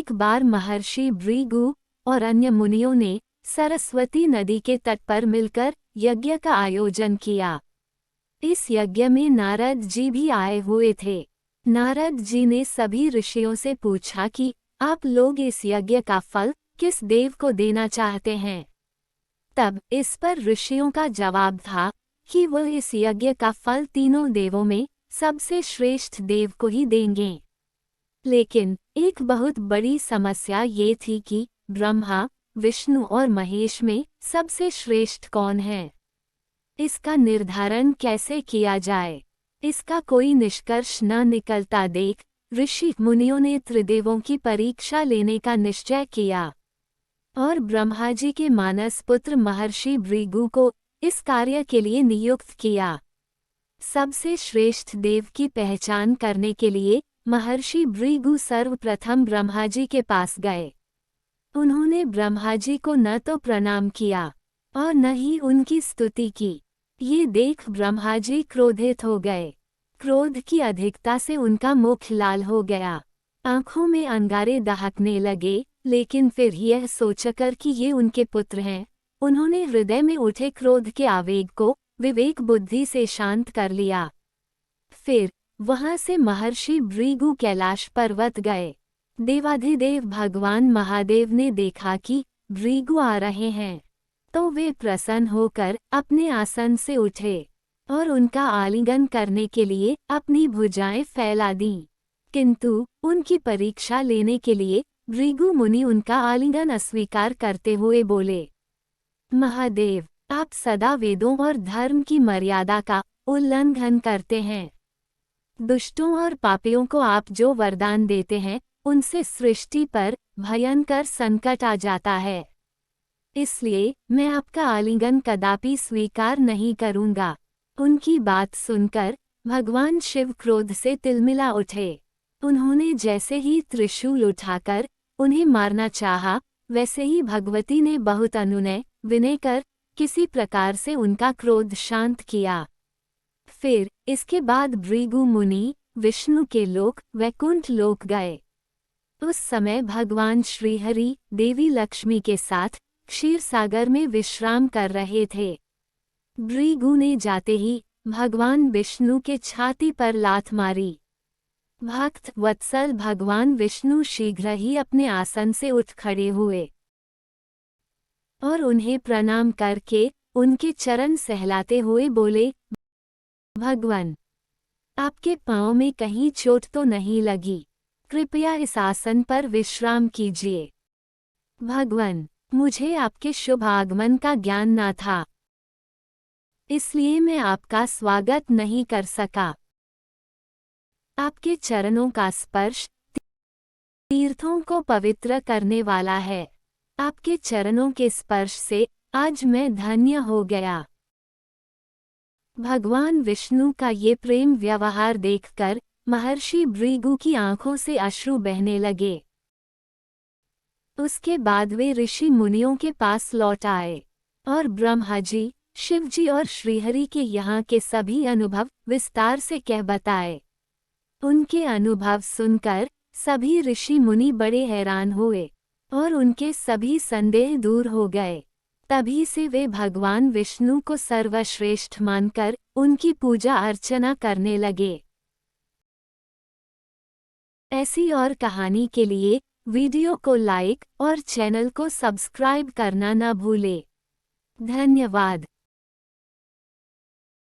एक बार महर्षि भृगु और अन्य मुनियों ने सरस्वती नदी के तट पर मिलकर यज्ञ का आयोजन किया। इस यज्ञ में नारद जी भी आए हुए थे। नारद जी ने सभी ऋषियों से पूछा कि आप लोग इस यज्ञ का फल किस देव को देना चाहते हैं। तब इस पर ऋषियों का जवाब था कि वह इस यज्ञ का फल तीनों देवों में सबसे श्रेष्ठ देव को ही देंगे। लेकिन एक बहुत बड़ी समस्या ये थी कि ब्रह्मा, विष्णु और महेश में सबसे श्रेष्ठ कौन है। इसका निर्धारण कैसे किया जाए, इसका कोई निष्कर्ष न निकलता देख ऋषि मुनियों ने त्रिदेवों की परीक्षा लेने का निश्चय किया और ब्रह्मा जी के मानस पुत्र महर्षि भृगु को इस कार्य के लिए नियुक्त किया। सबसे श्रेष्ठ देव की पहचान करने के लिए महर्षि भृगु सर्वप्रथम ब्रह्मा जी के पास गए। उन्होंने ब्रह्मा जी को न तो प्रणाम किया और न ही उनकी स्तुति की। ये देख ब्रह्मा जी क्रोधित हो गए। क्रोध की अधिकता से उनका मुख लाल हो गया, आंखों में अंगारे दहकने लगे। लेकिन फिर यह सोचकर कि ये उनके पुत्र हैं, उन्होंने हृदय में उठे क्रोध के आवेग को विवेक बुद्धि से शांत कर लिया। फिर वहां से महर्षि भृगु कैलाश पर्वत गए। देवाधिदेव भगवान महादेव ने देखा कि भृगु आ रहे हैं, तो वे प्रसन्न होकर अपने आसन से उठे और उनका आलिंगन करने के लिए अपनी भुजाएं फैला दीं। किंतु उनकी परीक्षा लेने के लिए भृगु मुनि उनका आलिंगन अस्वीकार करते हुए बोले, महादेव, आप सदा वेदों और धर्म की मर्यादा का उल्लंघन करते हैं। दुष्टों और पापियों को आप जो वरदान देते हैं उनसे सृष्टि पर भयंकर संकट आ जाता है। इसलिए मैं आपका आलिंगन कदापि स्वीकार नहीं करूंगा। उनकी बात सुनकर भगवान शिव क्रोध से तिलमिला उठे। उन्होंने जैसे ही त्रिशूल उठाकर उन्हें मारना चाहा, वैसे ही भगवती ने बहुत अनुनय विनय कर किसी प्रकार से उनका क्रोध शांत किया। फिर इसके बाद भृगु मुनि विष्णु के लोक वैकुंठ लोक गए। उस समय भगवान श्रीहरि देवी लक्ष्मी के साथ क्षीर सागर में विश्राम कर रहे थे। भृगु ने जाते ही भगवान विष्णु के छाती पर लात मारी। भक्त वत्सल भगवान विष्णु शीघ्र ही अपने आसन से उठ खड़े हुए और उन्हें प्रणाम करके उनके चरण सहलाते हुए बोले, भगवान, आपके पांव में कहीं चोट तो नहीं लगी? कृपया इस आसन पर विश्राम कीजिए। भगवान, मुझे आपके शुभ आगमन का ज्ञान न था, इसलिए मैं आपका स्वागत नहीं कर सका। आपके चरणों का स्पर्श तीर्थों को पवित्र करने वाला है। आपके चरणों के स्पर्श से आज मैं धन्य हो गया। भगवान विष्णु का ये प्रेम व्यवहार देखकर महर्षि भृगु की आंखों से अश्रु बहने लगे। उसके बाद वे ऋषि मुनियों के पास लौट आए और ब्रह्मा जी, शिव जी और श्रीहरि के यहाँ के सभी अनुभव विस्तार से कह बताए। उनके अनुभव सुनकर सभी ऋषि मुनि बड़े हैरान हुए और उनके सभी संदेह दूर हो गए। तभी से वे भगवान विष्णु को सर्वश्रेष्ठ मानकर उनकी पूजा अर्चना करने लगे। ऐसी और कहानी के लिए वीडियो को लाइक और चैनल को सब्सक्राइब करना न भूलें। धन्यवाद।